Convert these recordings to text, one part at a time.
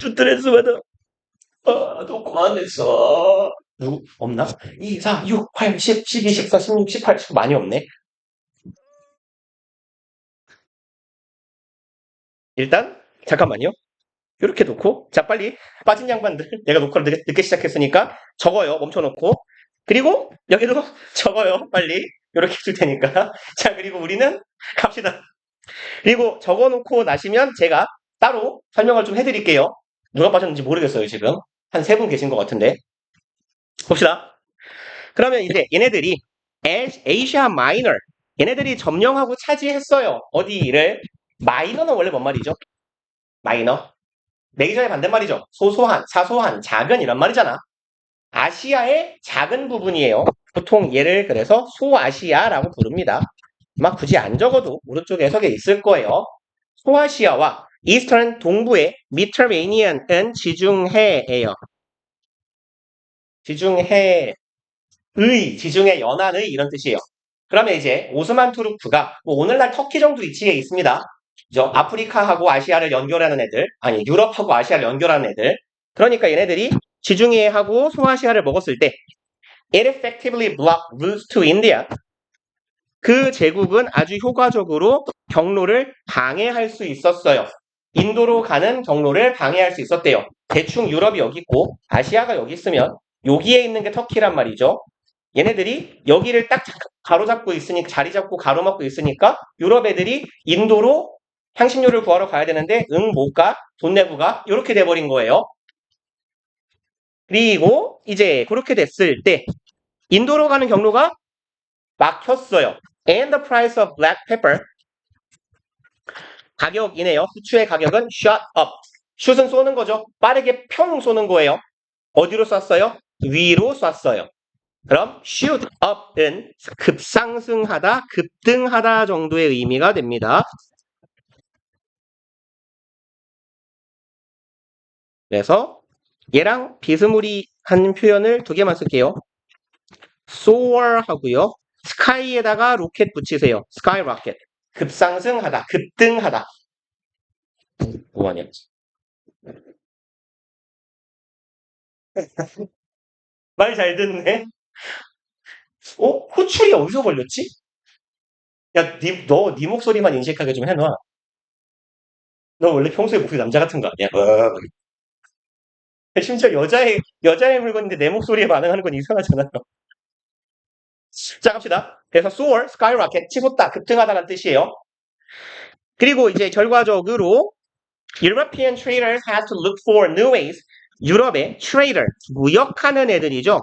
스트레스 받아. 녹화 안 됐어. 누구 없나? 2, 4, 6, 8, 10, 12, 14, 16, 18, 19 많이 없네. 일단 잠깐만요. 이렇게 놓고 자 빨리 빠진 양반들 내가 녹화를 늦게 시작했으니까 적어요. 멈춰놓고 그리고 여기도 적어요. 빨리 이렇게 해줄 테니까 자 그리고 우리는 갑시다. 그리고 적어놓고 나시면 제가 따로 설명을 좀 해드릴게요. 누가 빠졌는지 모르겠어요. 지금 한 세 분 계신 것 같은데 봅시다. 그러면 이제 얘네들이 아시아 마이너 얘네들이 점령하고 차지했어요. 어디를 마이너는 원래 뭔 말이죠? 마이너 메이저의 반대말이죠. 소소한, 사소한, 작은 이런 말이잖아. 아시아의 작은 부분이에요. 보통 얘를 그래서 소아시아라고 부릅니다. 막 굳이 안 적어도 오른쪽 해석에 있을 거예요. 소아시아와 이스턴 동부의 미터레니언은 지중해예요. 지중해의, 지중해 연안의 이런 뜻이에요. 그러면 이제 오스만 투르크가 뭐 오늘날 터키 정도 위치에 있습니다. 아프리카하고 아시아를 연결하는 애들, 아니 유럽하고 아시아를 연결하는 애들. 그러니까 얘네들이 지중해하고 소아시아를 먹었을 때 it effectively blocked routes to India. 그 제국은 아주 효과적으로 경로를 방해할 수 있었어요. 인도로 가는 경로를 방해할 수 있었대요. 대충 유럽이 여기 있고 아시아가 여기 있으면 여기에 있는 게 터키란 말이죠. 얘네들이 여기를 딱 가로잡고 있으니까 자리 잡고 가로막고 있으니까 유럽 애들이 인도로 향신료를 구하러 가야 되는데 응 못 가, 돈 내고 가 이렇게 돼버린 거예요. 그리고 이제 그렇게 됐을 때 인도로 가는 경로가 막혔어요. And the price of black pepper 가격이네요. 후추의 가격은 shot up. 슛은 쏘는 거죠. 빠르게 평 쏘는 거예요. 어디로 쐈어요? 위로 쐈어요. 그럼 shoot up은 급상승하다, 급등하다 정도의 의미가 됩니다. 그래서 얘랑 비스무리한 표현을 두 개만 쓸게요. soar 하고요. sky에다가 로켓 붙이세요. sky rocket. 급상승하다, 급등하다. 뭐하냐? 말 잘 듣네. 호출이 어디서 걸렸지? 야, 네 목소리만 인식하게 좀 해놔. 너 원래 평소에 목소리 남자 같은 거 아니야? 심지어 여자의 물건인데 내 목소리에 반응하는 건 이상하잖아요. 자, 갑시다. 그래서 soar, skyrocket, 치솟다, 급등하다는 뜻이에요. 그리고 이제 결과적으로 European traders had to look for new ways. 유럽의 trader, 무역하는 애들이죠.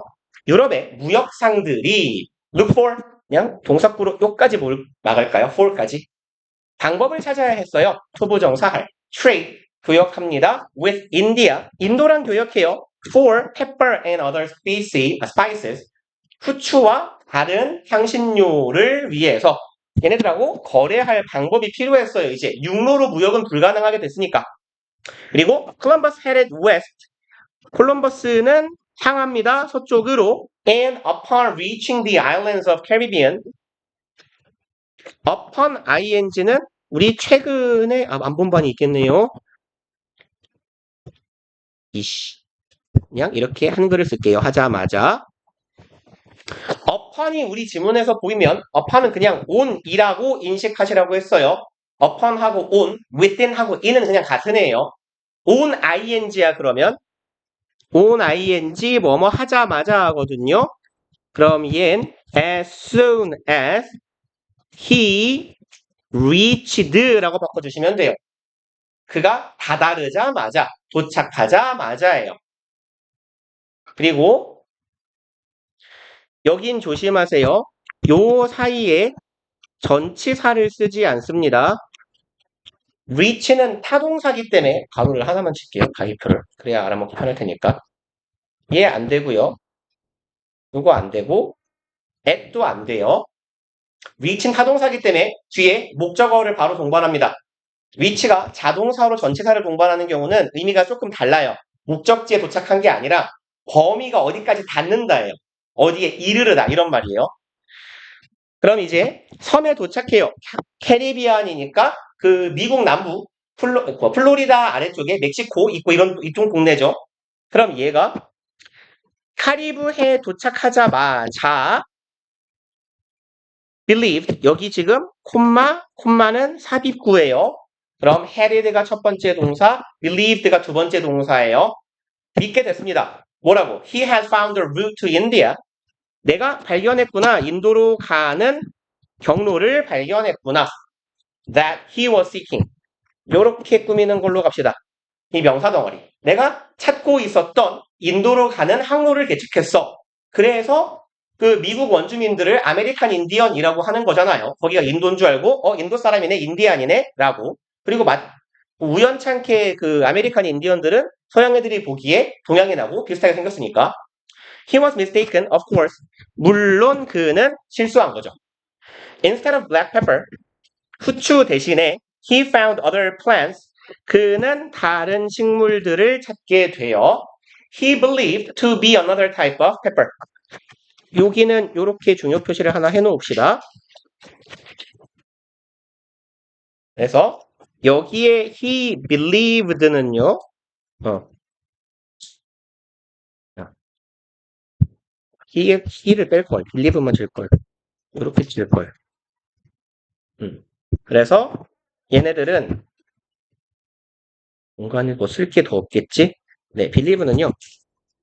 유럽의 무역상들이 look for, 그냥 동사구로 요까지 막을까요? for까지. 방법을 찾아야 했어요. 투부정사할. trade, 교역합니다. with India, 인도랑 교역해요. for pepper and other spices, 후추와 다른 향신료를 위해서 얘네들하고 거래할 방법이 필요했어요. 이제 육로로 무역은 불가능하게 됐으니까. 그리고 Columbus headed west. 콜럼버스는 향합니다. 서쪽으로. And upon reaching the islands of Caribbean. upon ing는 우리 최근에 안본반이 있겠네요. 그냥 이렇게 한글을 쓸게요. 하자마자. upon이 우리 지문에서 보이면 upon은 그냥 on이라고 인식하시라고 했어요. upon하고 on, within하고 in은 그냥 같은 애예요. on ing야 그러면 on ing 뭐뭐 하자마자 하거든요. 그럼 얘는 as soon as he reached라고 바꿔주시면 돼요. 그가 다다르자마자 도착하자마자예요. 그리고 여긴 조심하세요. 요 사이에 전치사를 쓰지 않습니다. reach는 타동사기 때문에 가로를 하나만 칠게요. 가위표를. 그래야 알아먹기 편할 테니까. 얘 안 되고요. 요거 안 되고 at도 안 돼요. reach는 타동사기 때문에 뒤에 목적어를 바로 동반합니다. reach가 자동사로 전치사를 동반하는 경우는 의미가 조금 달라요. 목적지에 도착한 게 아니라 범위가 어디까지 닿는다예요. 어디에 이르르다 이런 말이에요. 그럼 이제 섬에 도착해요. 캐리비안이니까 그 미국 남부 플로리다 아래쪽에 멕시코 있고 이쪽 동네죠. 그럼 얘가 카리브해에 도착하자마자 believed 여기 지금 콤마는 삽입구예요. 그럼 headed가 첫 번째 동사, believed가 두 번째 동사예요. 믿게 됐습니다. 뭐라고? He has found a route to India. 내가 발견했구나. 인도로 가는 경로를 발견했구나. That he was seeking. 요렇게 꾸미는 걸로 갑시다. 이 명사 덩어리. 내가 찾고 있었던 인도로 가는 항로를 계측했어. 그래서 그 미국 원주민들을 아메리칸 인디언이라고 하는 거잖아요. 거기가 인도인 줄 알고 인도 사람이네, 인디안이네 라고. 그리고 우연찮게 그 아메리칸 인디언들은 서양 애들이 보기에 동양인하고 비슷하게 생겼으니까 He was mistaken, of course. 물론 그는 실수한 거죠. Instead of black pepper, 후추 대신에 he found other plants. 그는 다른 식물들을 찾게 돼요. He believed to be another type of pepper. 여기는 이렇게 중요 표시를 하나 해놓읍시다. 그래서 여기에 he believed는요. he를 뺄걸. believe만 칠걸. 이렇게 칠걸. 그래서 얘네들은 공간에 뭐 쓸 게 더 없겠지? 네, believe는요.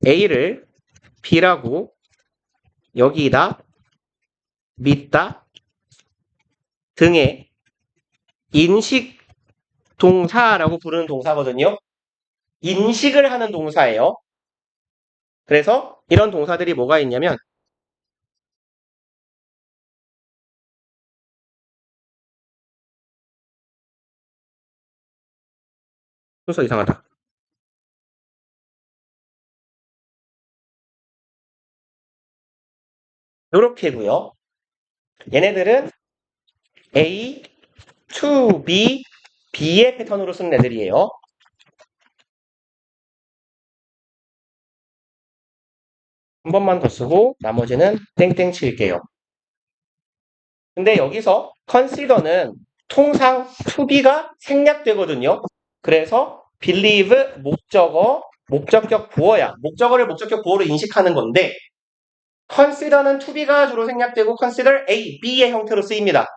A를 B라고 여기다 믿다 등의 인식 동사라고 부르는 동사거든요. 인식을 하는 동사예요. 그래서 이런 동사들이 뭐가 있냐면 순서 이상하다. 요렇게고요. 얘네들은 A, to, B, B의 패턴으로 쓰는 애들이에요. 한 번만 더 쓰고 나머지는 땡땡 칠게요. 근데 여기서 consider는 통상 to be가 생략되거든요. 그래서 believe 목적격 부어야 목적어를 목적격 부어로 인식하는 건데 consider는 to be가 주로 생략되고 consider A, B의 형태로 쓰입니다.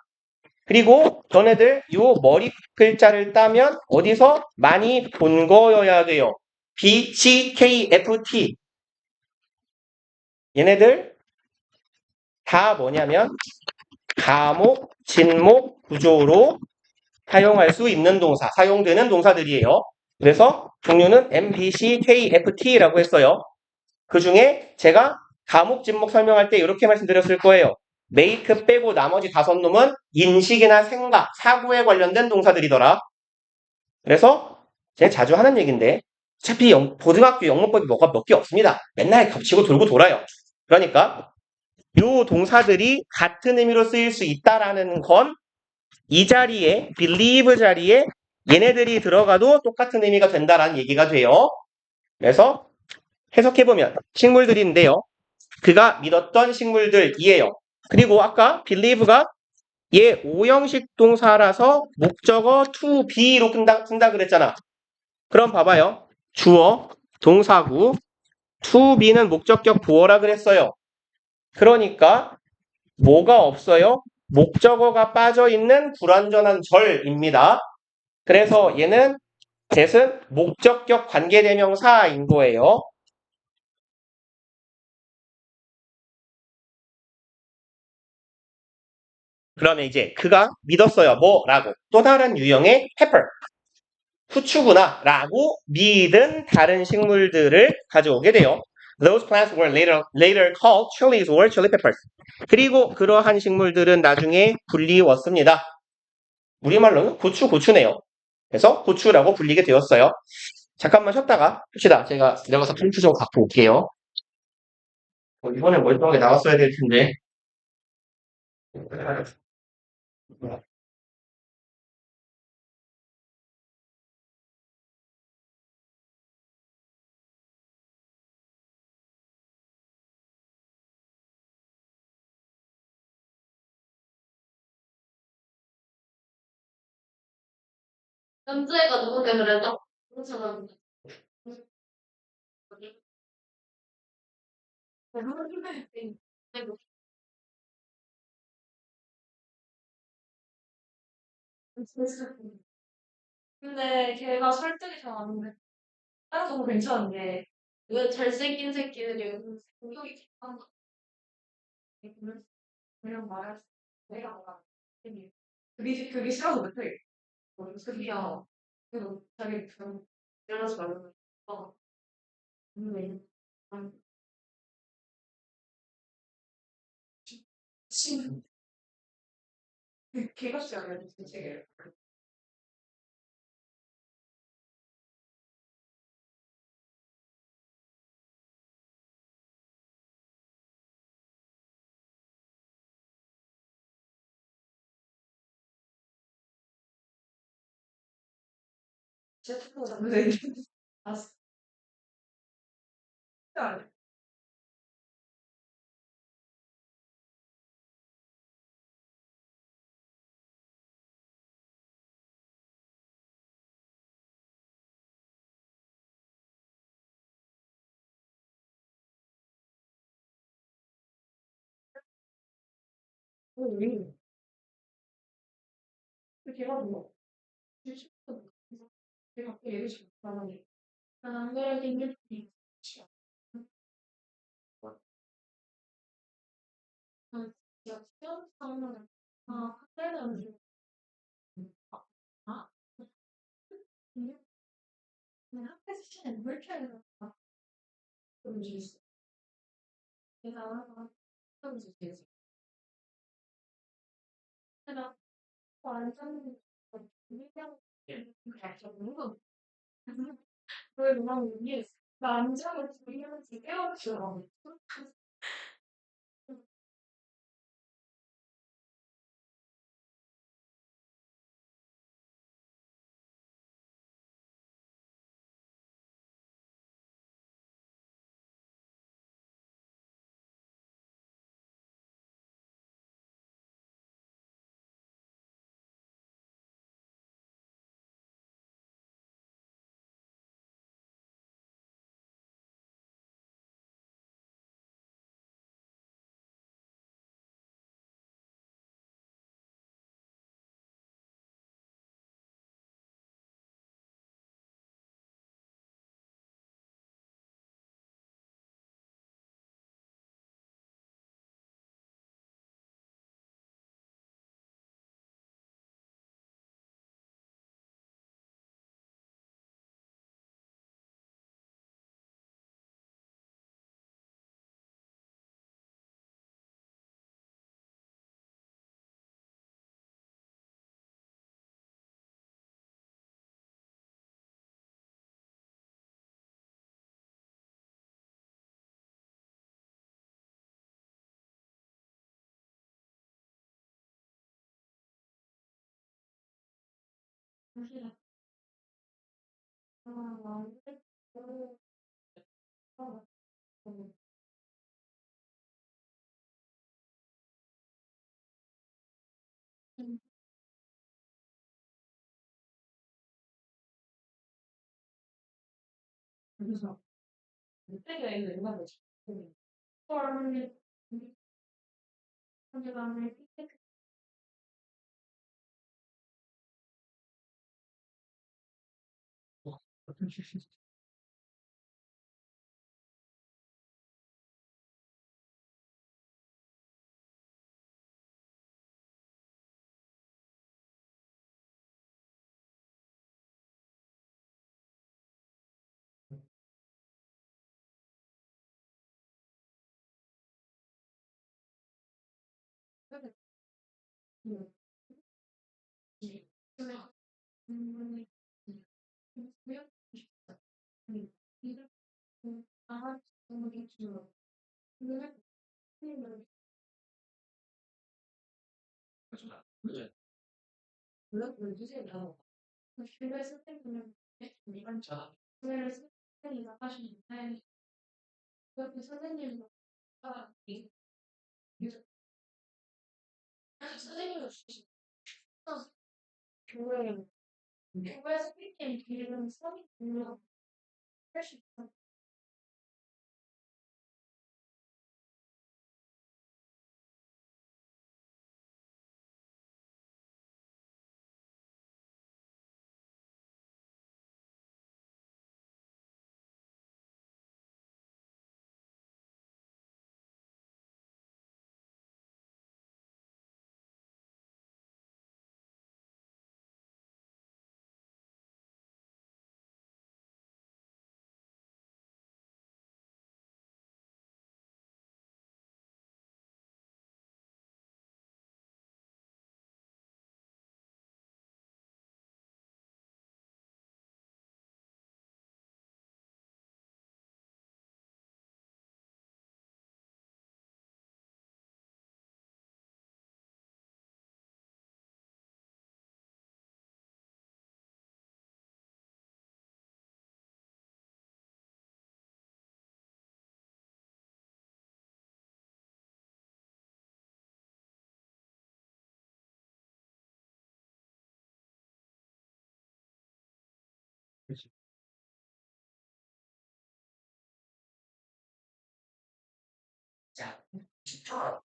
그리고 너네들 요 머리 글자를 따면 어디서 많이 본 거여야 돼요. B, C, K, F, T. 얘네들 다 뭐냐면 가목, 진목 구조로 사용할 수 있는 동사, 사용되는 동사들이에요. 그래서 종류는 M, B, C, K, F, T라고 했어요. 그 중에 제가 가목, 진목 설명할 때 이렇게 말씀드렸을 거예요. make 빼고 나머지 5놈은 인식이나 생각, 사고에 관련된 동사들이더라. 그래서 제가 자주 하는 얘기인데 어차피 고등학교 영문법이 뭐가 몇 개 없습니다. 맨날 겹치고 돌고 돌아요. 그러니까 요 동사들이 같은 의미로 쓰일 수 있다라는 건 이 자리에 believe 자리에 얘네들이 들어가도 똑같은 의미가 된다라는 얘기가 돼요. 그래서 해석해보면 식물들인데요. 그가 믿었던 식물들이에요. 그리고 아까 believe가 얘 오형식 동사라서 목적어 to be로 쓴다 그랬잖아. 그럼 봐봐요. 주어, 동사구, to be는 목적격 보어라 그랬어요. 그러니까 뭐가 없어요? 목적어가 빠져있는 불완전한 절입니다. 그래서 얘는 that은 목적격 관계대명사인 거예요. 그러면 이제 그가 믿었어요. 뭐라고? 또 다른 유형의 pepper. 후추구나 라고 믿은 다른 식물들을 가져오게 돼요. Those plants were later called chilies or chili peppers. 그리고 그러한 식물들은 나중에 불리웠습니다. 우리말로는 고추네요. 그래서 고추라고 불리게 되었어요. 잠깐만 쉬었다가 합시다. 제가 내려가서 프린트 좀 갖고 올게요. 이번에 멀쩡하게 나왔어야 될 텐데. 현재가 누군데 그래도 그런 사람 근데 걔가 설득이 잘 안 돼. 다른 건 괜찮은데 왜 잘생긴 새끼들이 공격이 강한 거 그냥 말할 수 내가 뭐라 그게 싫어서 못해. 그게야. 그리고 자기 그런 이러지 말고 음, 신 개같이 하면 되게 제트도 잡는 아, 진짜 우리 걔가 뭐 걔가 얘기 좀 나만이 안 그래도 힘들지. 진짜 시험 상황을 학생들은 아, 그냥 학교에서 시간 물켜내서 좀 주지. 내가 좀 주지. 내가 완전 그냥 적는 거. 왜 누가 이게 남자를 주의하는지 깨우치더라고. 그래서 그때가 있는 얼마나 헐, 상대방을 선생님 선생님을 교회 그래서 PPM 기준 서비스 할수 있어. 자,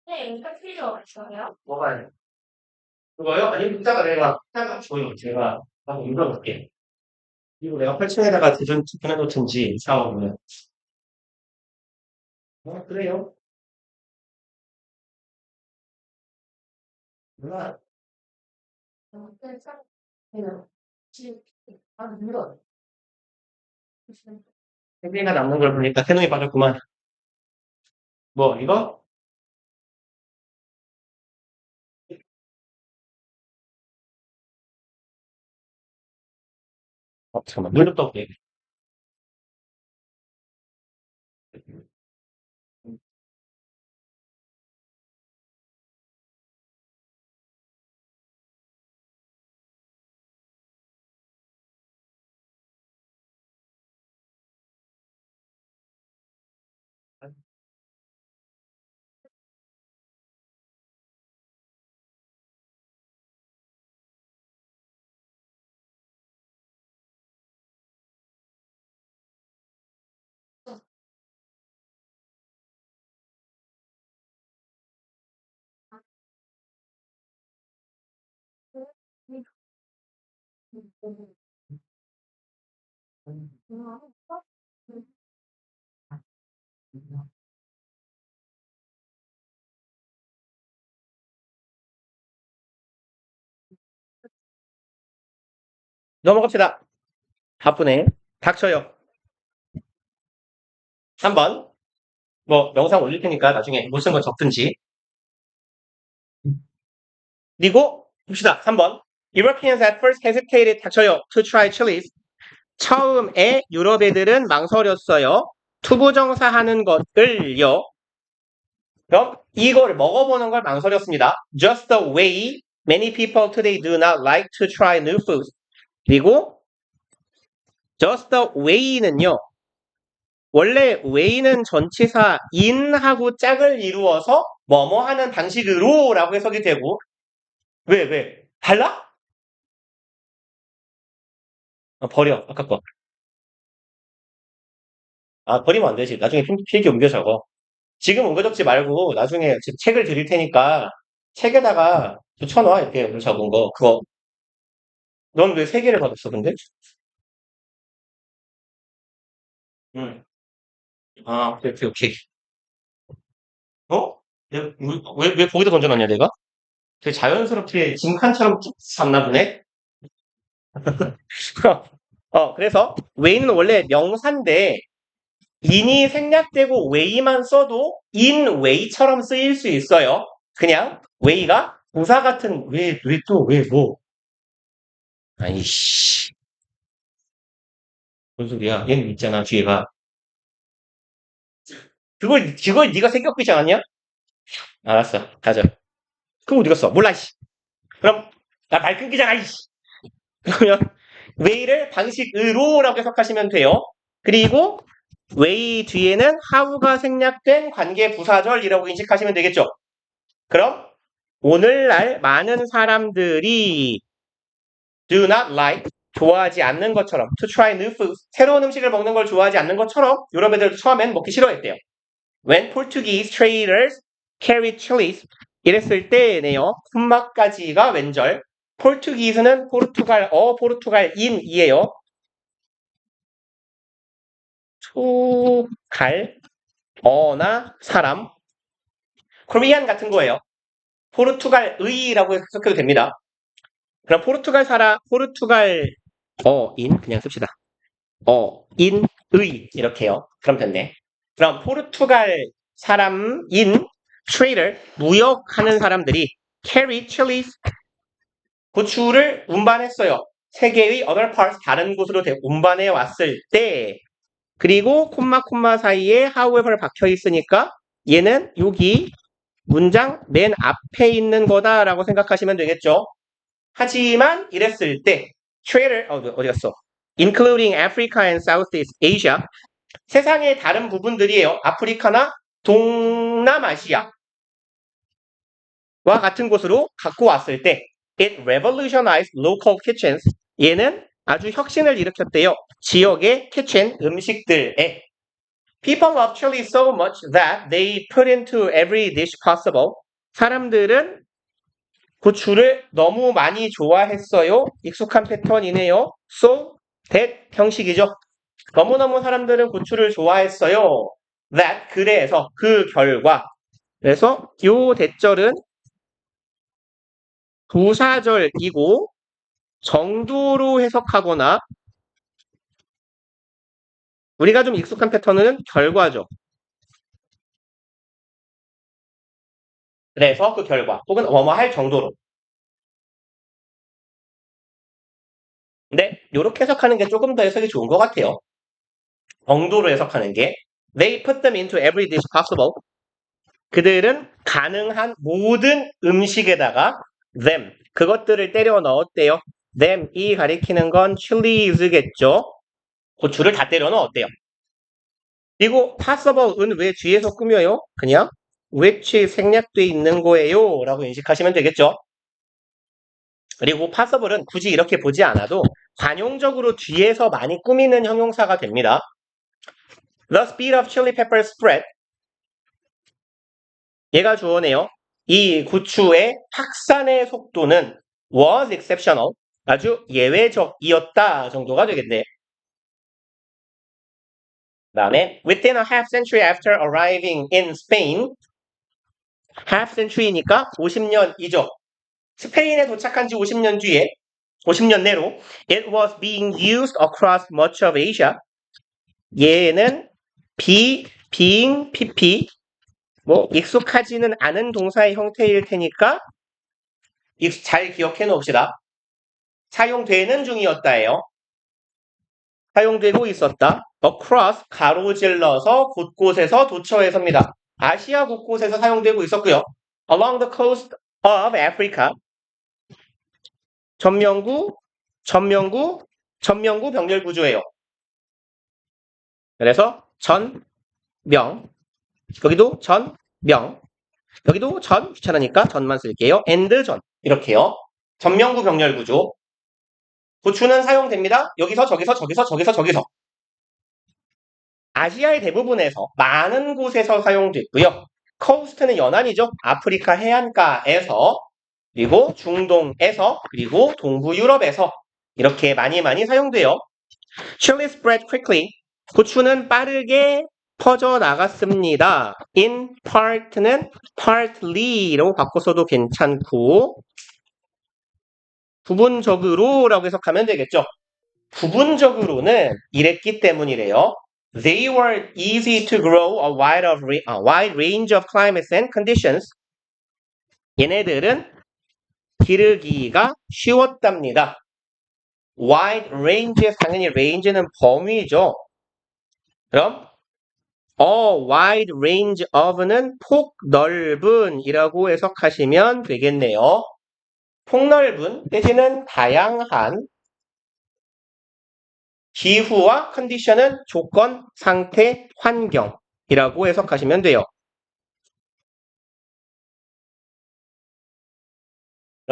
네, 인터 필요 없어요? 뭐가 그거요? 아니, 이따가 줘요. 제가 한번 읽어볼게. 그리고 내가 8층에다가 대전 보내놓든지 상황을. 그래요? 누나, 지금 아 물론 3개가 남는 걸 보니까 새놈이 빠졌구만. 뭐, 이거? 잠깐만. 물좀 떠올게. 넘어갑시다. 바쁘네. 닥쳐요. 한번, 뭐, 영상 올릴 테니까 나중에 못 쓴 거 적든지. 그리고, 봅시다. 한번. Europeans at first hesitated, 닥쳐요. To try chilies. 처음에 유럽 애들은 망설였어요. 투부정사하는 것을요. 그럼 이걸 먹어보는 걸 망설였습니다. Just the way many people today do not like to try new foods. 그리고 just the way는요. 원래 way는 전치사 in하고 짝을 이루어서 뭐뭐 하는 방식으로 라고 해석이 되고 왜? 달라? 버려. 아까 거. 버리면 안 되지. 나중에 필기 옮겨 적어. 지금 옮겨 적지 말고 나중에 책을 드릴 테니까 책에다가 쳐놔. 이렇게 오늘 적은 거. 그거. 넌 왜 3개를 받았어, 근데? 응. 오케이. 어? 왜 거기다 던져놨냐, 내가? 되게 자연스럽게 짐칸처럼 쭉 샀나 보네? 그래서, 웨이는 원래 명사인데, 인이 생략되고 웨이만 써도 인 웨이처럼 쓰일 수 있어요. 그냥, 웨이가 부사 같은, 뭐. 아이씨. 뭔 소리야? 얘는 있잖아, 뒤에가. 그걸 네가 생각하지 않았냐? 알았어, 가자. 그거 어디 갔어? 몰라, 씨. 그럼, 나 말 끊기잖아, 이씨. 그러면 way를 방식으로라고 해석하시면 돼요. 그리고 way 뒤에는 how가 생략된 관계 부사절이라고 인식하시면 되겠죠. 그럼 오늘날 많은 사람들이 do not like, 좋아하지 않는 것처럼, to try new foods, 새로운 음식을 먹는 걸 좋아하지 않는 것처럼 유럽 애들도 처음엔 먹기 싫어했대요. When Portuguese traders carried chilies, 이랬을 때네요. 콤마까지가 왼절. 포르투기스는 포르투갈인이에요. 초갈, 어나 사람. 코리안 같은 거예요. 포르투갈의라고 해석해도 됩니다. 그럼 포르투갈인 그냥 씁시다. 인의 이렇게요. 그럼 됐네. 그럼 포르투갈 사람인 trader 무역하는 사람들이 carry chilies 고추를 운반했어요. 세계의 other parts 다른 곳으로 운반해 왔을 때 그리고 콤마 사이에 however 박혀 있으니까 얘는 여기 문장 맨 앞에 있는 거다라고 생각하시면 되겠죠. 하지만 이랬을 때 trader 어디 갔어? including Africa and Southeast Asia 세상의 다른 부분들이에요. 아프리카나 동남아시아와 같은 곳으로 갖고 왔을 때 it revolutionized local kitchens 얘는 아주 혁신을 일으켰대요. 지역의 kitchen 음식들에 people love chili so much that they put into every dish possible 사람들은 고추를 너무 많이 좋아했어요. 익숙한 패턴이네요. So that 형식이죠. 너무너무 사람들은 고추를 좋아했어요. That 그래서 그 결과 그래서 요 대절은 부사절이고 정도로 해석하거나 우리가 좀 익숙한 패턴은 결과죠. 그래서 그 결과 혹은 뭐뭐할 정도로 근데 이렇게 해석하는 게 조금 더 해석이 좋은 것 같아요. 정도로 해석하는 게 They put them into every dish possible 그들은 가능한 모든 음식에다가 them 그것들을 때려 넣었대요. them이 가리키는 건 chilies겠죠. 고추를 다 때려 넣었대요. 그리고 possible은 왜 뒤에서 꾸며요? 그냥 which 생략돼 있는 거예요 라고 인식하시면 되겠죠. 그리고 possible은 굳이 이렇게 보지 않아도 관용적으로 뒤에서 많이 꾸미는 형용사가 됩니다. The speed of chili pepper spread 얘가 주어네요. 이 고추의 확산의 속도는 was exceptional 아주 예외적이었다 정도가 되겠네. 그 다음에 within a half century after arriving in Spain half century니까 50년이죠. 스페인에 도착한 지 50년 뒤에 50년 내로 it was being used across much of Asia 얘는 being pp 뭐 익숙하지는 않은 동사의 형태일 테니까 잘 기억해 놓읍시다. 사용되는 중이었다예요. 사용되고 있었다. across 가로질러서 곳곳에서 도처에서입니다. 아시아 곳곳에서 사용되고 있었고요. along the coast of Africa 전명구 병렬 구조예요. 그래서 전명 여기도 전명 여기도 전 귀찮으니까 전만 쓸게요. and 전 이렇게요. 전명구 병렬 구조 고추는 사용됩니다. 여기서 저기서 아시아의 대부분에서 많은 곳에서 사용됐고요. 코스트는 연안이죠. 아프리카 해안가에서 그리고 중동에서 그리고 동부 유럽에서 이렇게 많이 사용돼요. Chili spread quickly. 고추는 빠르게 퍼져 나갔습니다. In part는 partly로 바꿔서도 괜찮고 부분적으로라고 해석하면 되겠죠. 부분적으로는 이랬기 때문이래요. They were easy to grow a wide range of climates and conditions. 얘네들은 기르기가 쉬웠답니다. wide range, 당연히 range는 범위죠. 그럼 a wide range of는 폭넓은이라고 해석하시면 되겠네요. 폭넓은 내지는 다양한 기후와 컨디션은 조건, 상태, 환경이라고 해석하시면 돼요.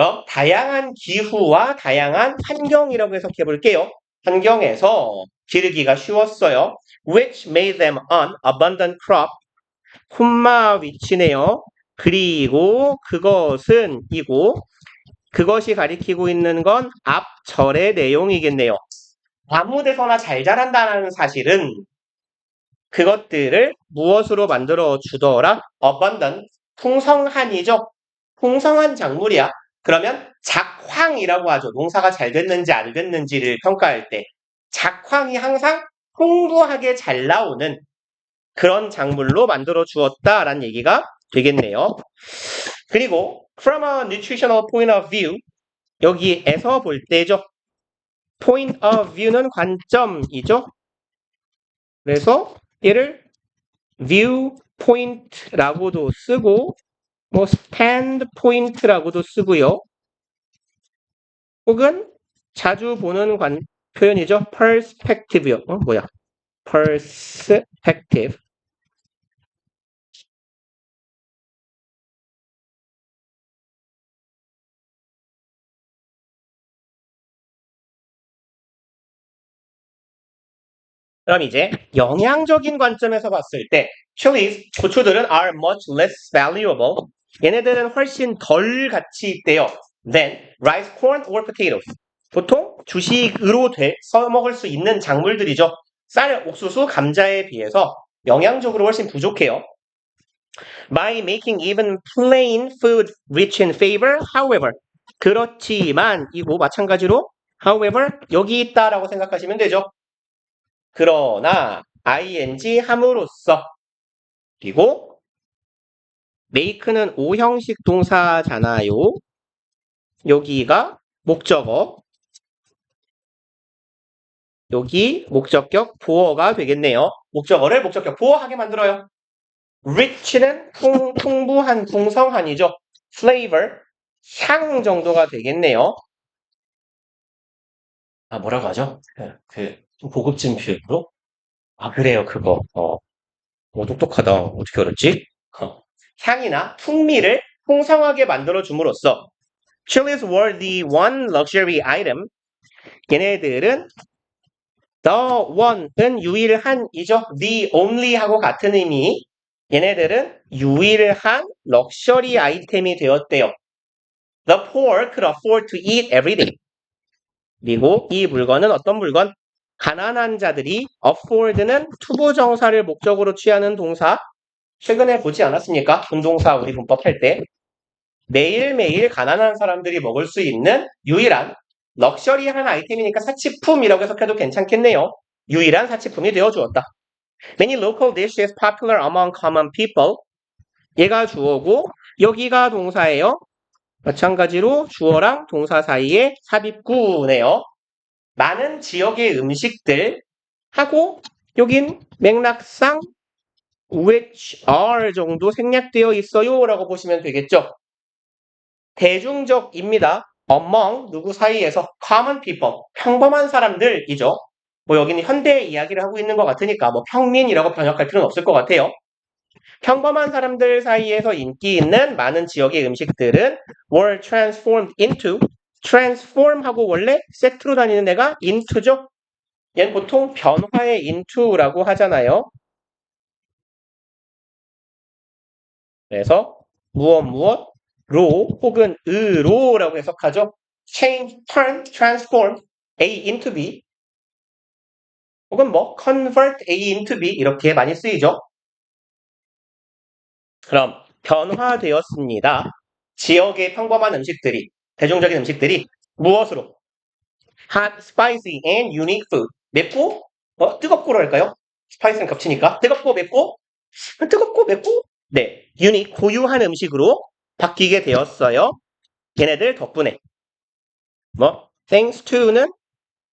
그럼 다양한 기후와 다양한 환경이라고 해석해 볼게요. 환경에서 기르기가 쉬웠어요. Which made them an abundant crop. 콤마 위치네요. 그리고 그것은 이고 그것이 가리키고 있는 건 앞 절의 내용이겠네요. 아무 데서나 잘 자란다는 사실은 그것들을 무엇으로 만들어 주더라? abundant, 풍성한이죠. 풍성한 작물이야. 그러면 작황이라고 하죠. 농사가 잘 됐는지 안 됐는지를 평가할 때 작황이 항상 풍부하게 잘 나오는 그런 작물로 만들어 주었다라는 얘기가 되겠네요. 그리고 from a nutritional point of view 여기에서 볼 때죠. point of view는 관점이죠. 그래서 얘를 viewpoint라고도 쓰고 뭐 standpoint라고도 쓰고요. 혹은 자주 보는 표현이죠. perspective요. perspective. 그럼 이제 영양적인 관점에서 봤을 때 chilies, 고추들은 are much less valuable. 얘네들은 훨씬 덜 가치 있대요. than rice, corn, or potatoes. 보통 주식으로 써먹을 수 있는 작물들이죠. 쌀, 옥수수, 감자에 비해서 영양적으로 훨씬 부족해요. By making even plain food rich in fiber, however. 그렇지만 이거 마찬가지로 however 여기 있다라고 생각하시면 되죠. 그러나 ing 함으로써 그리고 make는 오형식 동사잖아요. 여기가 목적어 여기 목적격 보어가 되겠네요. 목적어를 목적격 보어하게 만들어요. rich는 풍부한 풍성한이죠. flavor 향 정도가 되겠네요. 아 뭐라고 하죠? 좀 고급진 표현으로? 아 그래요 그거. 똑똑하다. 어떻게 알았지? 향이나 풍미를 풍성하게 만들어 줌으로써 chilies were the one luxury item. 얘네들은 the one은 유일한이죠. the only하고 같은 의미. 얘네들은 유일한 럭셔리 아이템이 되었대요. The poor could afford to eat every day. 그리고 이 물건은 어떤 물건? 가난한 자들이 afford는 투부정사를 목적으로 취하는 동사. 최근에 보지 않았습니까? 분동사 우리 문법 할 때. 매일매일 가난한 사람들이 먹을 수 있는 유일한 럭셔리한 아이템이니까 사치품이라고 해석해도 괜찮겠네요. 유일한 사치품이 되어 주었다. Many local dishes popular among common people. 얘가 주어고 여기가 동사예요. 마찬가지로 주어랑 동사 사이에 삽입구네요. 많은 지역의 음식들 하고 여긴 맥락상 which are 정도 생략되어 있어요 라고 보시면 되겠죠. 대중적입니다. among 누구 사이에서 common people 평범한 사람들이죠. 뭐 여기는 현대 이야기를 하고 있는 것 같으니까 뭐 평민이라고 번역할 필요는 없을 것 같아요. 평범한 사람들 사이에서 인기 있는 많은 지역의 음식들은 were transformed into transform하고 원래 세트로 다니는 애가 into죠. 얘는 보통 변화의 into라고 하잖아요. 그래서 무엇로 혹은 으로라고 해석하죠. change, turn, transform A into B 혹은 뭐 convert A into B 이렇게 많이 쓰이죠. 그럼 변화되었습니다. 지역의 평범한 음식들이 대중적인 음식들이 무엇으로? hot, spicy, and unique food. 맵고 뜨겁고로 할까요? 스파이스는 겹치니까 뜨겁고 맵고 네, unique 고유한 음식으로 바뀌게 되었어요. 걔네들 덕분에 뭐 thanks to는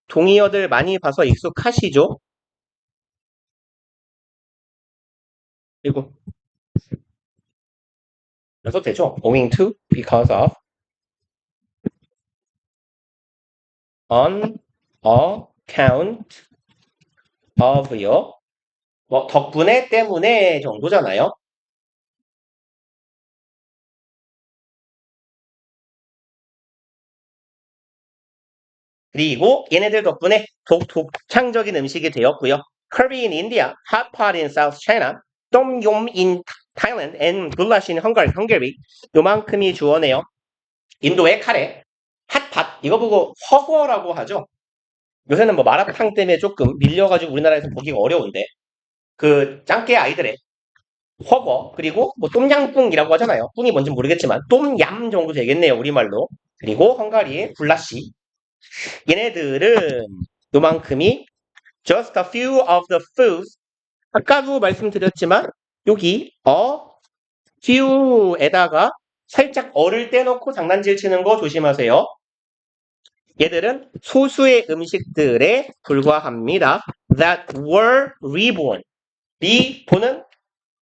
동의어들 많이 봐서 익숙하시죠? 그리고 그래서 되죠. owing to, because of, on account of요. 뭐 덕분에 때문에 정도잖아요. 그리고 얘네들 덕분에 독창적인 음식이 되었고요. Curry in India, hot pot in South China, tom yum in Thailand, and goulash in Hungary. 요만큼이 주어네요. 인도의 카레, 핫팟, 이거 보고 허거라고 하죠. 요새는 뭐 마라탕 때문에 조금 밀려가지고 우리나라에서 보기가 어려운데, 그 짱깨 아이들의 허거, 그리고 뭐 똠양꿍이라고 하잖아요. 꿍이 뭔지 모르겠지만 똠얌 정도 되겠네요, 우리말로. 그리고 헝가리의 굴라시. 얘네들은 요만큼이 just a few of the foods. 아까도 말씀드렸지만 여기 few에다가 살짝 어를 떼놓고 장난질 치는 거 조심하세요. 얘들은 소수의 음식들에 불과합니다. that were reborn. reborn은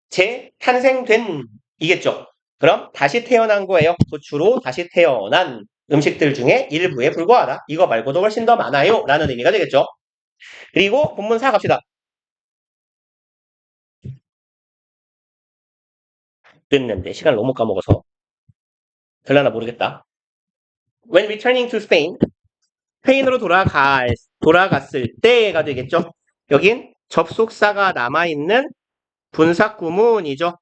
재탄생된 이겠죠. 그럼 다시 태어난 거예요. 주로 다시 태어난 음식들 중에 일부에 불과하다. 이거 말고도 훨씬 더 많아요. 라는 의미가 되겠죠. 그리고 본문 4 갑시다. 됐는데 시간을 너무 까먹어서 될라나 모르겠다. When returning to Spain, 스페인으로 돌아갔을 때가 되겠죠. 여긴 접속사가 남아있는 분사구문이죠.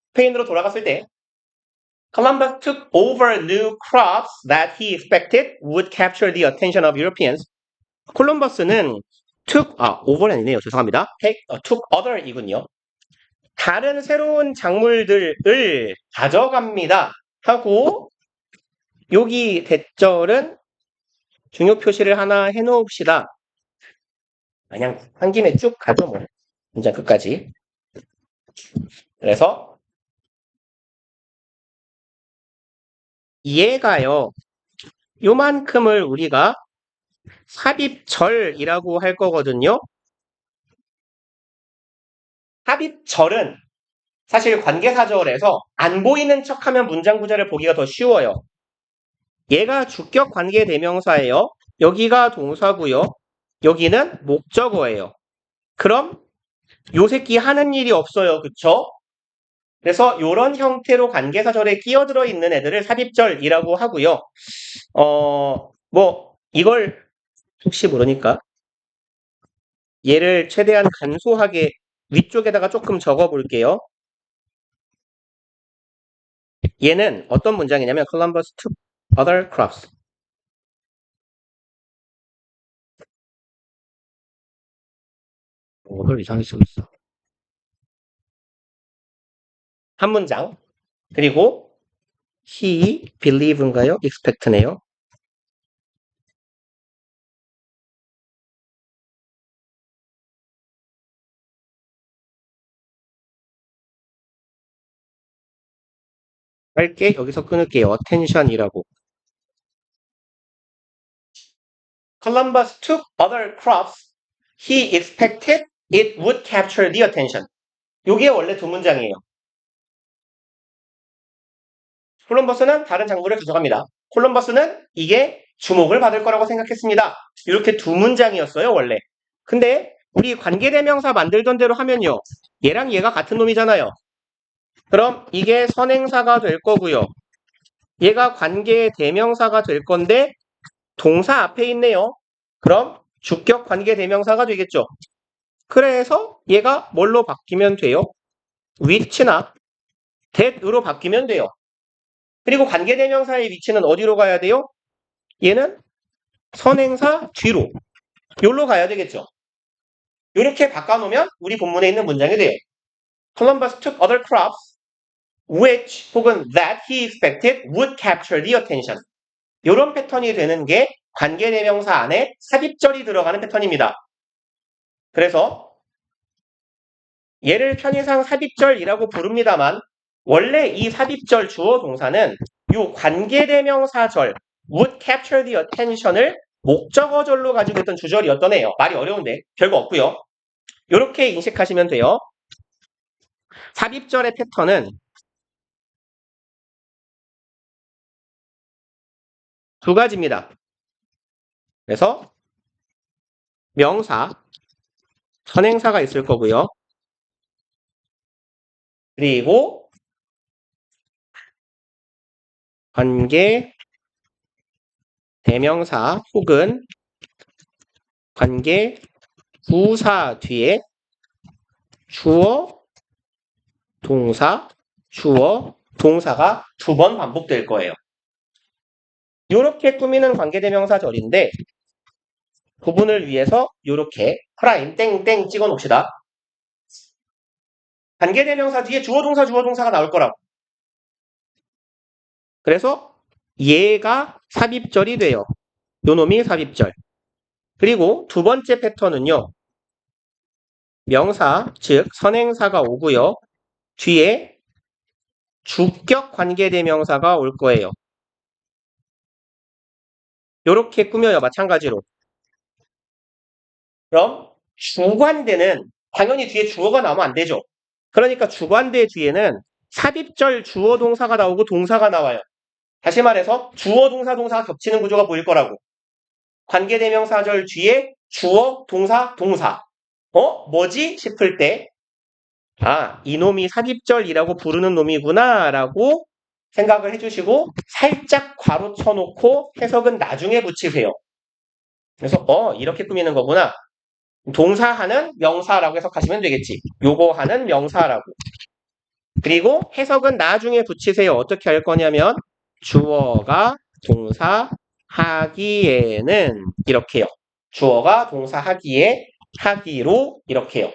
스페인으로 돌아갔을 때 Columbus took over new crops that he expected would capture the attention of Europeans. 콜럼버스는 over는 아니네요. 죄송합니다. took other이군요. 다른 새로운 작물들을 가져갑니다. 하고 여기 대절은 중요 표시를 하나 해놓읍시다. 그냥 한 김에 쭉 가죠 뭐. 문장 끝까지. 그래서 얘가요. 요만큼을 우리가 삽입절이라고 할 거거든요. 삽입절은 사실 관계사절에서 안 보이는 척하면 문장 구조를 보기가 더 쉬워요. 얘가 주격 관계대명사예요. 여기가 동사고요. 여기는 목적어예요. 그럼 요 새끼 하는 일이 없어요. 그쵸? 그래서 이런 형태로 관계사절에 끼어들어 있는 애들을 삽입절이라고 하고요. 이걸 혹시 모르니까 얘를 최대한 간소하게 위쪽에다가 조금 적어 볼게요. 얘는 어떤 문장이냐면 Columbus took other crops. 오늘 이상하게 쓰고 있어. 한 문장. 그리고 he believe인가요? expect네요. 짧게 여기서 끊을게요. attention이라고. Columbus took other crops. He expected it would capture the attention. 요게 원래 두 문장이에요. 콜럼버스는 다른 작물을 가져갑니다. 콜럼버스는 이게 주목을 받을 거라고 생각했습니다. 이렇게 두 문장이었어요, 원래. 근데 우리 관계대명사 만들던 대로 하면요. 얘랑 얘가 같은 놈이잖아요. 그럼 이게 선행사가 될 거고요. 얘가 관계대명사가 될 건데 동사 앞에 있네요. 그럼 주격 관계대명사가 되겠죠. 그래서 얘가 뭘로 바뀌면 돼요? which나 that으로 바뀌면 돼요. 그리고 관계대명사의 위치는 어디로 가야 돼요? 얘는 선행사 뒤로. 여기로 가야 되겠죠. 이렇게 바꿔놓으면 우리 본문에 있는 문장이 돼요. Columbus took other crops which 혹은 that he expected would capture the attention. 이런 패턴이 되는 게 관계대명사 안에 삽입절이 들어가는 패턴입니다. 그래서 얘를 편의상 삽입절이라고 부릅니다만 원래 이 삽입절 주어 동사는 이 관계대명사절 would capture the attention을 목적어절로 가지고 있던 주절이었던 애예요. 말이 어려운데 별거 없고요. 이렇게 인식하시면 돼요. 삽입절의 패턴은 두 가지입니다. 그래서 명사, 선행사가 있을 거고요. 그리고 관계 대명사 혹은 관계 부사 뒤에 주어, 동사, 주어, 동사가 2번 반복될 거예요. 이렇게 꾸미는 관계대명사절인데 구분을 위해서 이렇게 프라임 땡땡 찍어 놓읍시다. 관계대명사 뒤에 주어, 동사가 나올 거라고. 그래서 얘가 삽입절이 돼요. 요 놈이 삽입절. 그리고 두 번째 패턴은요. 명사, 즉 선행사가 오고요. 뒤에 주격 관계대명사가 올 거예요. 요렇게 꾸며요. 마찬가지로. 그럼 주관대는 당연히 뒤에 주어가 나오면 안 되죠. 그러니까 주관대 뒤에는 삽입절 주어 동사가 나오고 동사가 나와요. 다시 말해서 주어 동사가 겹치는 구조가 보일 거라고. 관계대명사절 뒤에 주어 동사. 뭐지? 싶을 때 이놈이 삽입절이라고 부르는 놈이구나 라고 생각을 해주시고 살짝 괄호 쳐놓고 해석은 나중에 붙이세요. 그래서 이렇게 꾸미는 거구나. 동사하는 명사라고 해석하시면 되겠지. 요거 하는 명사라고. 그리고 해석은 나중에 붙이세요. 어떻게 할 거냐면 주어가 동사 하기에는 이렇게요. 주어가 동사 하기에 하기로 이렇게요.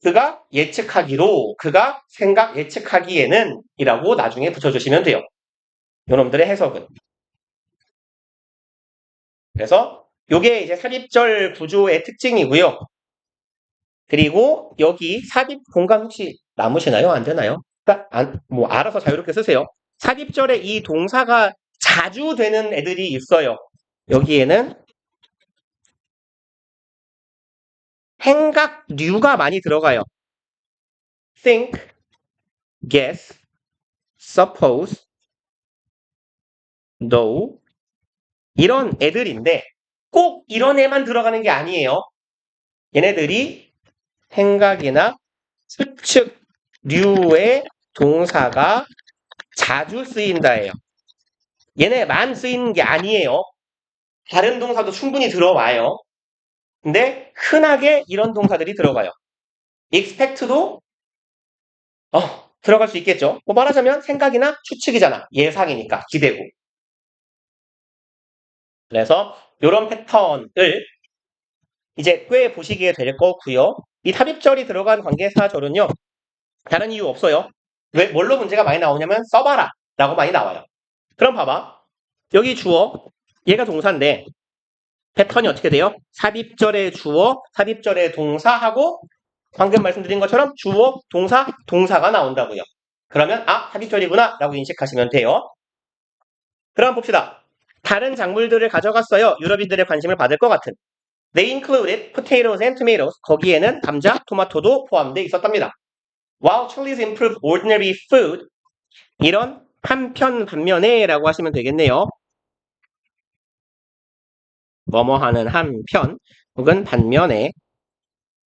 그가 예측하기로 그가 생각 예측하기에는 이라고 나중에 붙여주시면 돼요. 요놈들의 해석은. 그래서 요게 이제 삽입절 구조의 특징이고요. 그리고 여기 삽입 공간 혹시 남으시나요? 안 되나요? 알아서 자유롭게 쓰세요. 삽입절에 이 동사가 자주 되는 애들이 있어요. 여기에는 행각류가 많이 들어가요. think, guess, suppose, know 이런 애들인데 꼭 이런 애만 들어가는 게 아니에요. 얘네들이 행각이나 추측류의 동사가 자주 쓰인다예요. 얘네만 쓰이는 게 아니에요. 다른 동사도 충분히 들어와요. 근데 흔하게 이런 동사들이 들어가요. expect도 들어갈 수 있겠죠. 말하자면 생각이나 추측이잖아. 예상이니까 기대고. 그래서 이런 패턴을 이제 꽤 보시게 될 거고요. 이 삽입절이 들어간 관계사절은요. 다른 이유 없어요. 뭘로 문제가 많이 나오냐면 써봐라 라고 많이 나와요. 그럼 봐봐. 여기 주어, 얘가 동사인데 패턴이 어떻게 돼요? 삽입절의 주어, 삽입절의 동사하고 방금 말씀드린 것처럼 주어, 동사가 나온다고요. 그러면 삽입절이구나 라고 인식하시면 돼요. 그럼 봅시다. 다른 작물들을 가져갔어요. 유럽인들의 관심을 받을 것 같은. They included potatoes and tomatoes. 거기에는 감자, 토마토도 포함되어 있었답니다. While chilies improve ordinary food. 이런 한편 반면에 라고 하시면 되겠네요. 뭐뭐하는 한편 혹은 반면에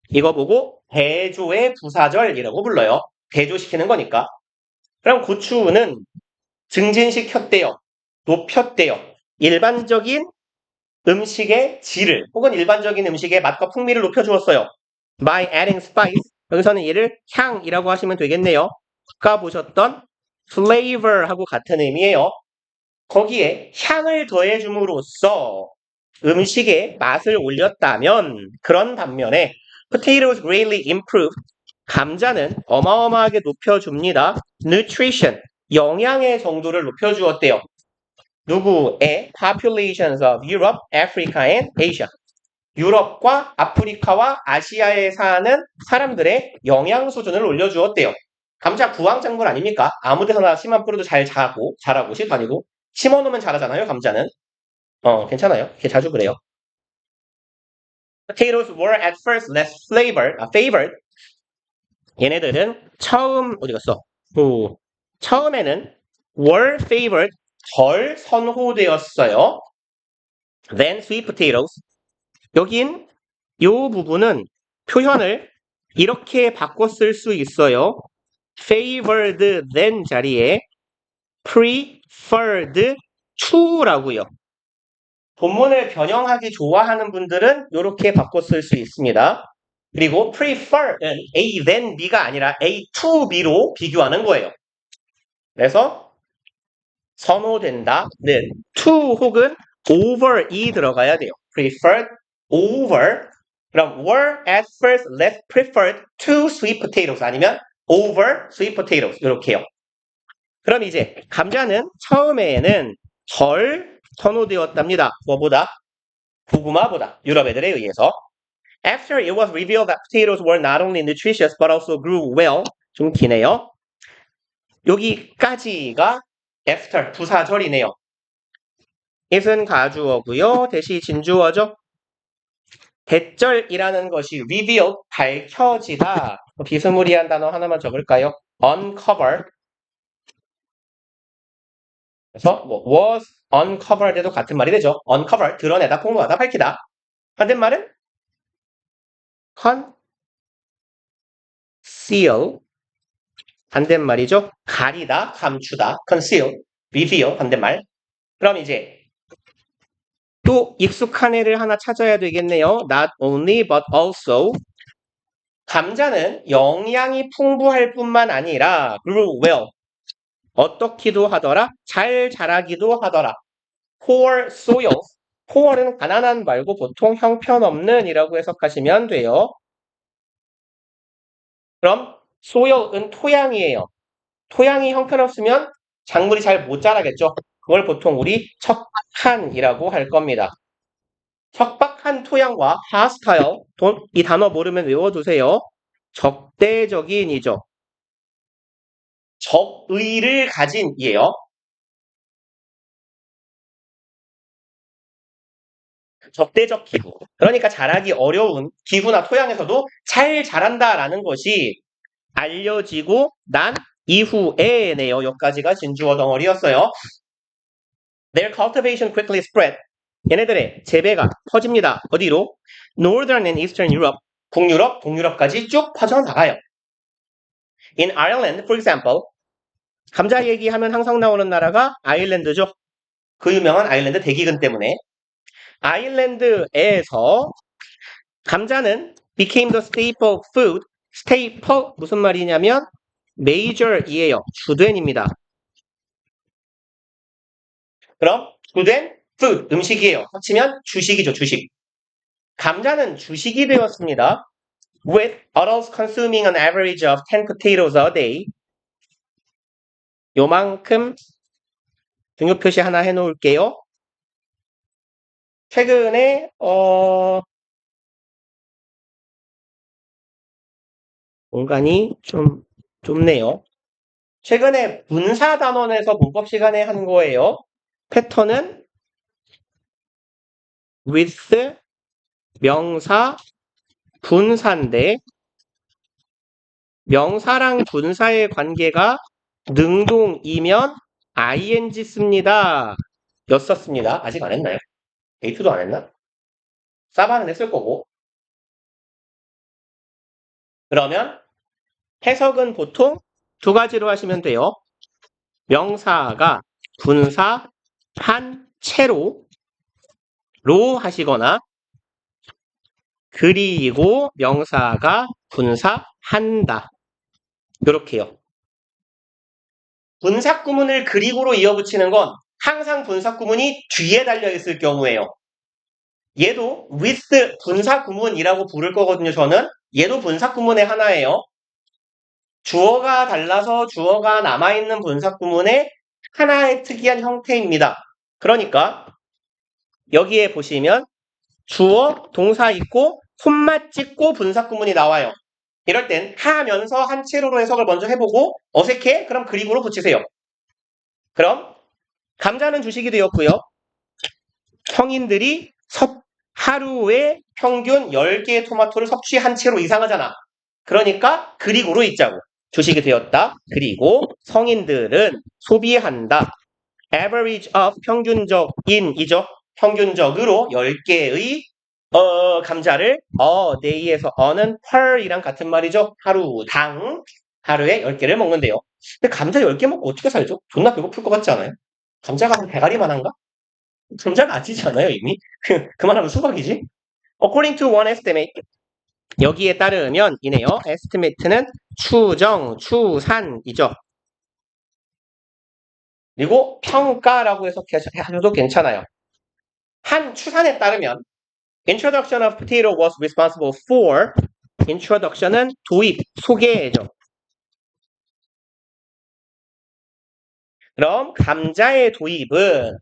이거 보고 대조의 부사절이라고 불러요. 대조시키는 거니까. 그럼 고추는 증진시켰대요. 높였대요. 일반적인 음식의 질을 혹은 일반적인 음식의 맛과 풍미를 높여주었어요. By adding spice. 여기서는 얘를 향이라고 하시면 되겠네요. 아까 보셨던 flavor하고 같은 의미예요. 거기에 향을 더해줌으로써 음식의 맛을 올렸다면 그런 반면에 potatoes greatly improved. 감자는 어마어마하게 높여줍니다. nutrition. 영양의 정도를 높여주었대요. 누구의 populations of Europe, Africa and Asia. 유럽과 아프리카와 아시아에 사는 사람들의 영양 수준을 올려주었대요. 감자 구황작물 아닙니까? 아무 데서나 씨만 뿌려도 잘 자라고 씨도 아니고 심어놓으면 자라잖아요. 감자는. 괜찮아요. 걔 자주 그래요. Potatoes were at first less favored. 얘네들은 어디 갔어? 처음에는 were favored, 덜 선호되었어요. Then sweet potatoes. 여긴 요 부분은 표현을 이렇게 바꿔 쓸 수 있어요. favored than 자리에 preferred to라고요. 본문을 변형하기 좋아하는 분들은 이렇게 바꿔 쓸 수 있습니다. 그리고 prefer는 A than B가 아니라 A to B로 비교하는 거예요. 그래서 선호된다는 to 혹은 over이 들어가야 돼요. preferred over. 그럼 were at first less preferred to sweet potatoes 아니면 over sweet potatoes 이렇게요. 그럼 이제 감자는 처음에는 덜 선호되었답니다. 뭐보다? 고구마보다 유럽 애들에 의해서. After it was revealed that potatoes were not only nutritious but also grew well. 좀 기네요. 여기까지가 after 부사절이네요. it은 가주어고요. 대시 진주어죠. 대절이라는 것이 revealed 밝혀지다. 비스무리한 단어 하나만 적을까요? uncover. 그래서 뭐 was uncovered에도 같은 말이 되죠. uncover 드러내다, 폭로하다, 밝히다. 반대말은 conceal 반대말이죠. 가리다, 감추다, conceal, reveal 반대말. 그럼 이제 또 익숙한 애를 하나 찾아야 되겠네요. Not only but also. 감자는 영양이 풍부할 뿐만 아니라 grew well. 어떻기도 하더라. 잘 자라기도 하더라. poor soil. poor은 가난한 말고 보통 형편없는 이라고 해석하시면 돼요. 그럼 soil은 토양이에요. 토양이 형편없으면 작물이 잘 못 자라겠죠. 그걸 보통 우리 척박한이라고 할 겁니다. 척박한 토양과 hostile, 이 단어 모르면 외워두세요. 적대적인이죠. 적의를 가진이에요. 적대적 기후. 그러니까 자라기 어려운 기후나 토양에서도 잘 자란다라는 것이 알려지고 난 이후에네요. 여기까지가 진주어 덩어리였어요. Their cultivation quickly spread. 얘네들의 재배가 퍼집니다. 어디로? Northern and Eastern Europe. 북유럽, 동유럽까지 쭉 퍼져나가요. In Ireland, for example, 감자 얘기하면 항상 나오는 나라가 아일랜드죠. 그 유명한 아일랜드 대기근 때문에. 아일랜드에서 감자는 became the staple food. staple 무슨 말이냐면 major이에요. 주된입니다. 그럼 주된 food 음식이에요. 합치면 주식이죠. 주식. 감자는 주식이 되었습니다. With adults consuming an average of 10 potatoes a day. 요만큼 등급 표시 하나 해놓을게요. 최근에 공간이 좀 좁네요. 최근에 분사단원에서 문법 시간에 한 거예요. 패턴은 with 명사 분사인데 명사랑 분사의 관계가 능동이면 ing 씁니다. 였었습니다. 아직 안 했나요? 데이트도 안 했나? 사바는 했을 거고. 그러면 해석은 보통 두 가지로 하시면 돼요. 명사가 분사 한 채로 로 하시거나 그리고 명사가 분사한다. 이렇게요. 분사구문을 그리고로 이어붙이는 건 항상 분사구문이 뒤에 달려있을 경우에요. 얘도 with 분사구문이라고 부를 거거든요. 저는 얘도 분사구문의 하나예요. 주어가 달라서 주어가 남아있는 분사구문의 하나의 특이한 형태입니다. 그러니까 여기에 보시면 주어, 동사 있고 콤마 찍고 분사구문이 나와요. 이럴 땐 하면서 한 채로로 해석을 먼저 해보고 어색해? 그럼 그리고로 붙이세요. 그럼 감자는 주식이 되었고요. 성인들이 하루에 평균 10개의 토마토를 섭취 한 채로 이상하잖아. 그러니까 그리고로 읽자고. 주식이 되었다. 그리고 성인들은 소비한다. average of 평균적인이죠. 평균적으로 10개의 감자를 day에서 는 per이랑 같은 말이죠. 하루당 하루에 10개를 먹는데요. 근데 감자 10개 먹고 어떻게 살죠? 존나 배고플 것 같지 않아요? 감자가 한 대가리만 한가? 분자가 아니지 않아요, 이미? 그만하면 수박이지? According to one estimate. 여기에 따르면 이네요. estimate는 추정, 추산이죠. 그리고 평가라고 해서 하셔도 괜찮아요. 한 추산에 따르면 Introduction of potato was responsible for Introduction은 도입, 소개죠. 그럼 감자의 도입은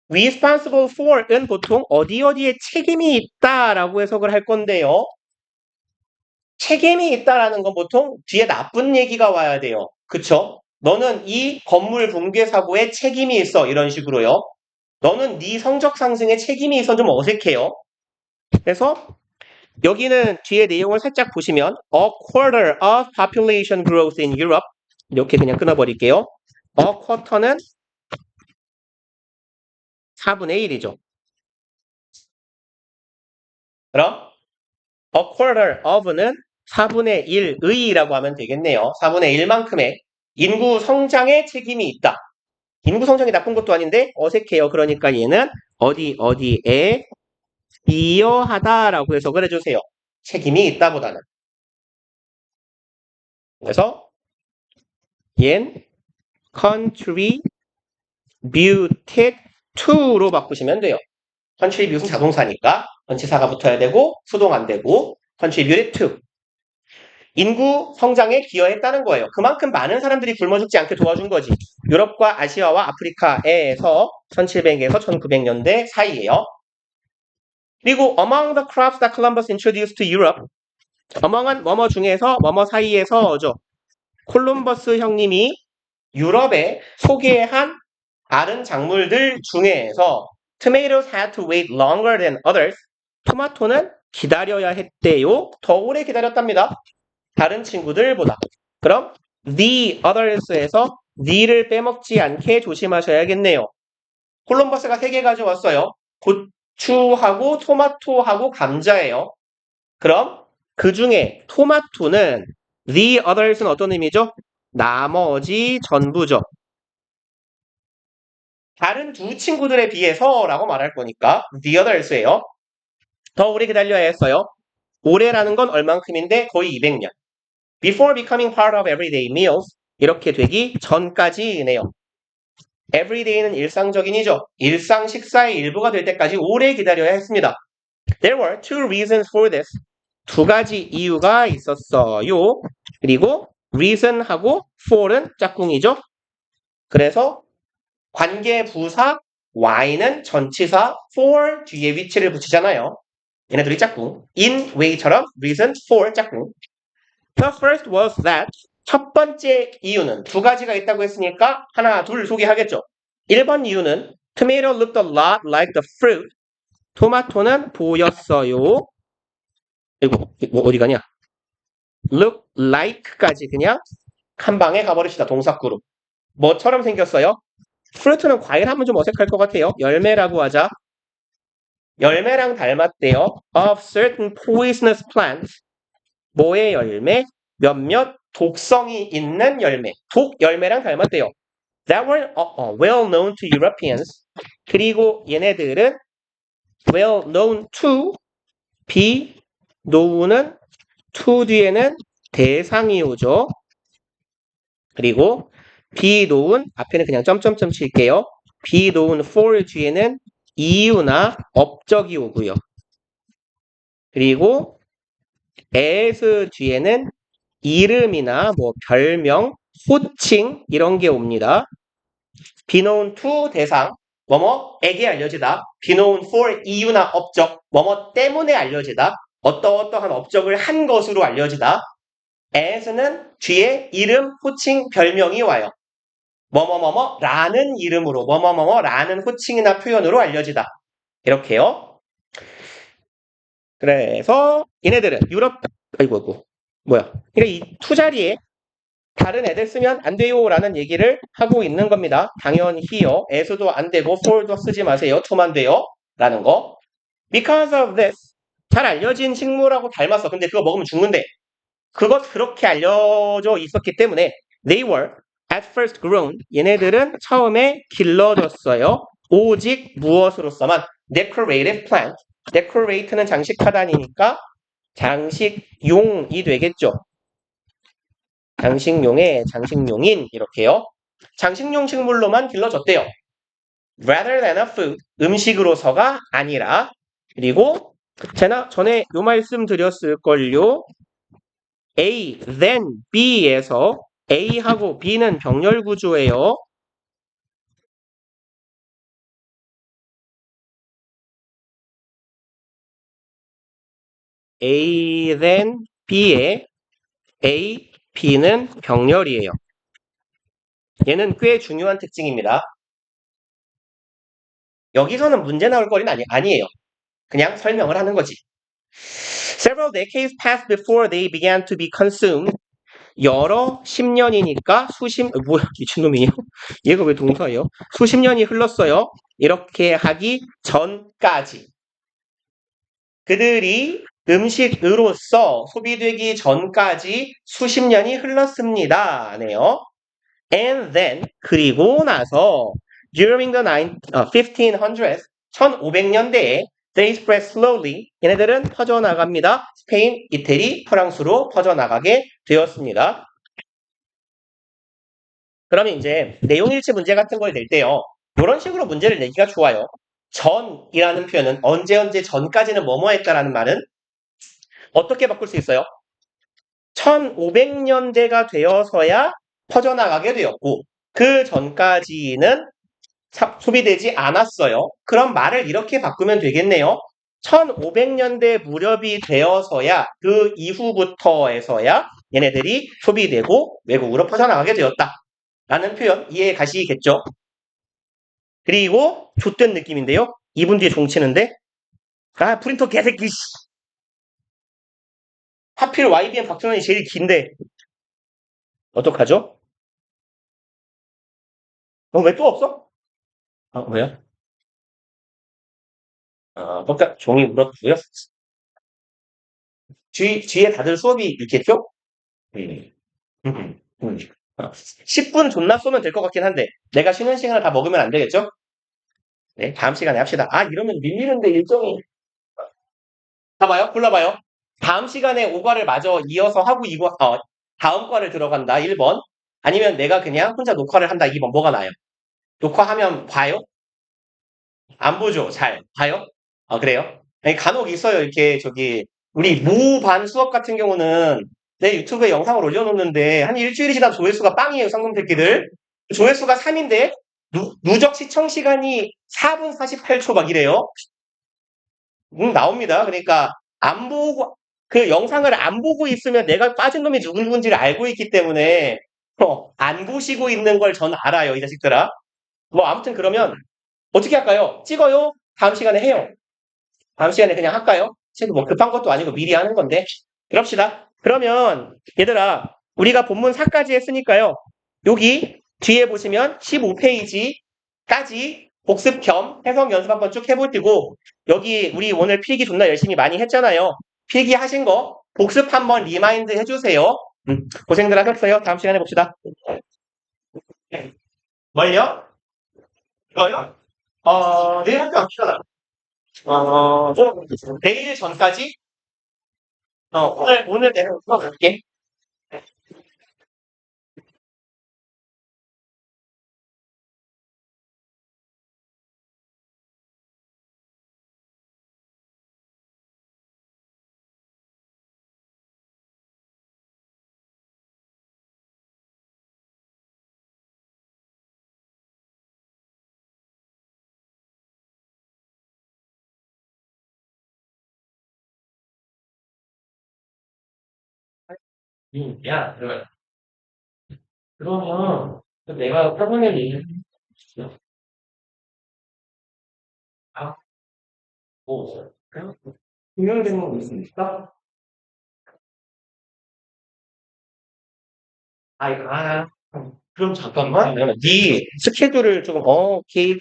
responsible for은 보통 어디에 책임이 있다라고 해석을 할 건데요. 책임이 있다라는 건 보통 뒤에 나쁜 얘기가 와야 돼요. 그쵸? 너는 이 건물 붕괴 사고에 책임이 있어. 이런 식으로요. 너는 네 성적 상승에 책임이 있어. 좀 어색해요. 그래서 여기는 뒤에 내용을 살짝 보시면 A quarter of population growth in Europe 이렇게 그냥 끊어버릴게요. A quarter는 4분의 1이죠. 그럼 A quarter of는 4분의 1의라고 하면 되겠네요. 4분의 1만큼의 인구 성장에 책임이 있다. 인구 성장이 나쁜 것도 아닌데 어색해요. 그러니까 얘는 어디에 기여하다라고 해석을 해주세요. 책임이 있다보다는. 그래서 얜 contributed to로 바꾸시면 돼요. contribute은 자동사니까 전치사가 붙어야 되고 수동 안 되고 contributed to. 인구 성장에 기여했다는 거예요. 그만큼 많은 사람들이 굶어 죽지 않게 도와준 거지. 유럽과 아시아와 아프리카에서 1700에서 1900년대 사이에요. 그리고 among the crops that Columbus introduced to Europe among은 뭐뭐 중에서 뭐뭐 사이에서죠. 콜럼버스 형님이 유럽에 소개한 다른 작물들 중에서 tomatoes had to wait longer than others. 토마토는 기다려야 했대요. 더 오래 기다렸답니다. 다른 친구들보다. 그럼 the others에서 the를 빼먹지 않게 조심하셔야겠네요. 콜럼버스가 3개 가져왔어요. 고추하고 토마토하고 감자예요. 그럼 그 중에 토마토는 the others는 어떤 의미죠? 나머지 전부죠. 다른 두 친구들에 비해서라고 말할 거니까 the others예요. 더 오래 기다려야 했어요. 올해라는 건 얼만큼인데 거의 200년. Before becoming part of everyday meals 이렇게 되기 전까지네요. everyday는 일상적인이죠. 일상 식사의 일부가 될 때까지 오래 기다려야 했습니다. There were two reasons for this. 2가지 이유가 있었어요. 그리고 reason하고 for은 짝꿍이죠. 그래서 관계 부사 why는 전치사 for 뒤에 위치를 붙이잖아요. 얘네들이 짝꿍. in way처럼 reason for 짝꿍. The first was that 첫 번째 이유는 2가지가 있다고 했으니까 하나, 둘 소개하겠죠. 1번 이유는 tomato looked a lot like the fruit. 토마토는 보였어요. 이거 어디 가냐? look like까지 그냥 한 방에 가버립시다. 동사구로. 뭐처럼 생겼어요? fruit는 과일 하면 좀 어색할 것 같아요. 열매라고 하자. 열매랑 닮았대요. of certain poisonous plants. 뭐의 열매? 몇몇 독성이 있는 열매. 독 열매랑 닮았대요. That were well known to Europeans. 그리고 얘네들은 well known to be know는 to 뒤에는 대상이 오죠. 그리고 be known 앞에는 그냥 점점점 칠게요. be known for 뒤에는 이유나 업적이 오고요. 그리고 as 뒤에는 이름이나 뭐 별명, 호칭 이런 게 옵니다. be known to 대상, 뭐뭐에게 알려지다. be known for 이유나 업적, 뭐뭐 때문에 알려지다. 어떠어떠한 업적을 한 것으로 알려지다. as는 뒤에 이름, 호칭, 별명이 와요. 뭐뭐뭐뭐라는 이름으로, 뭐뭐뭐뭐라는 호칭이나 표현으로 알려지다. 이렇게요. 그래서 얘네들은 유럽, 아이고 뭐야. 그러니까 이 두 자리에 다른 애들 쓰면 안 돼요 라는 얘기를 하고 있는 겁니다. 당연히요. as도 안 되고 for도 쓰지 마세요. to만 돼요. 라는 거. Because of this. 잘 알려진 식물하고 닮았어. 근데 그거 먹으면 죽는데. 그것 그렇게 알려져 있었기 때문에 they were at first grown. 얘네들은 처음에 길러졌어요. 오직 무엇으로서만 decorative plant. decorate는 장식하다니까 장식용이 되겠죠. 장식용의 장식용인 이렇게요. 장식용 식물로만 길러졌대요. rather than a food. 음식으로서가 아니라. 그리고 제가 전에 요 말씀 드렸을걸요. A, then B에서 A하고 B는 병렬 구조예요. A, then B에 A, B는 병렬이에요. 얘는 꽤 중요한 특징입니다. 여기서는 문제 나올 거리는 아니에요. 그냥 설명을 하는 거지. Several decades passed before they began to be consumed. 여러 10년이니까 뭐야 미친놈이에요? 얘가 왜 동사예요? 수십 년이 흘렀어요. 이렇게 하기 전까지. 그들이 음식으로서 소비되기 전까지 수십 년이 흘렀습니다. 네요. And then 그리고 나서 during the 1500s 1500년대에 they spread slowly 얘네들은 퍼져나갑니다. 스페인, 이태리, 프랑스로 퍼져나가게 되었습니다. 그러면 이제 내용일치 문제 같은 걸 낼 때요. 이런 식으로 문제를 내기가 좋아요. 전이라는 표현은 언제 전까지는 뭐뭐 했다라는 말은 어떻게 바꿀 수 있어요? 1500년대가 되어서야 퍼져나가게 되었고 그 전까지는 소비되지 않았어요. 그럼 말을 이렇게 바꾸면 되겠네요. 1500년대 무렵이 되어서야 그 이후부터에서야 얘네들이 소비되고 외국으로 퍼져나가게 되었다. 라는 표현 이해 가시겠죠? 그리고 좆된 느낌인데요. 2분 뒤에 종 치는데 프린터 개새끼 씨. 하필 YBM 박정현이 제일 긴데 어떡하죠? 왜 또 없어? 왜요? 그러니까 종이 울었고요. 뒤에 다들 수업이 있겠죠? 10분 존나 쏘면 될 것 같긴 한데 내가 쉬는 시간을 다 먹으면 안 되겠죠? 네, 다음 시간에 합시다. 이러면 밀리는데 일정이. 봐봐요. 골라봐요. 다음 시간에 5과를 마저 이어서 하고 다음 과를 들어간다. 1번. 아니면 내가 그냥 혼자 녹화를 한다. 2번. 뭐가 나아요? 녹화하면 봐요? 안 보죠. 잘 봐요? 그래요? 아니, 간혹 있어요. 이렇게 우리 모반 수업 같은 경우는 내 유튜브에 영상을 올려놓는데 한 일주일이 지나 조회수가 빵이에요. 상놈 새끼들. 조회수가 3인데 누적 시청 시간이 4분 48초 막 이래요. 나옵니다. 그러니까 안 보고 그 영상을 안 보고 있으면 내가 빠진 놈이 누군지를 알고 있기 때문에 안 보시고 있는 걸 전 알아요. 이 자식들아. 아무튼 그러면 어떻게 할까요? 찍어요? 다음 시간에 해요. 다음 시간에 그냥 할까요? 지금 급한 것도 아니고 미리 하는 건데. 그럽시다. 그러면 얘들아 우리가 본문 4까지 했으니까요. 여기 뒤에 보시면 15페이지까지 복습 겸 해석 연습 한번 쭉 해볼 테고 여기 우리 오늘 필기 존나 열심히 많이 했잖아요. 필기 하신 거 복습 한번 리마인드 해주세요. 고생들 하셨어요. 다음 시간에 봅시다. 뭘요? 이거요? 내일 학교 안 시간아. 내일 전까지? 오늘 내가 풀어볼게. 야, 들어가. 그러면 내가 학원에 얘기했어. 그냥 분명된 거 있습니까? 이거 그럼 잠깐만. 네 스케줄을 조금 오케이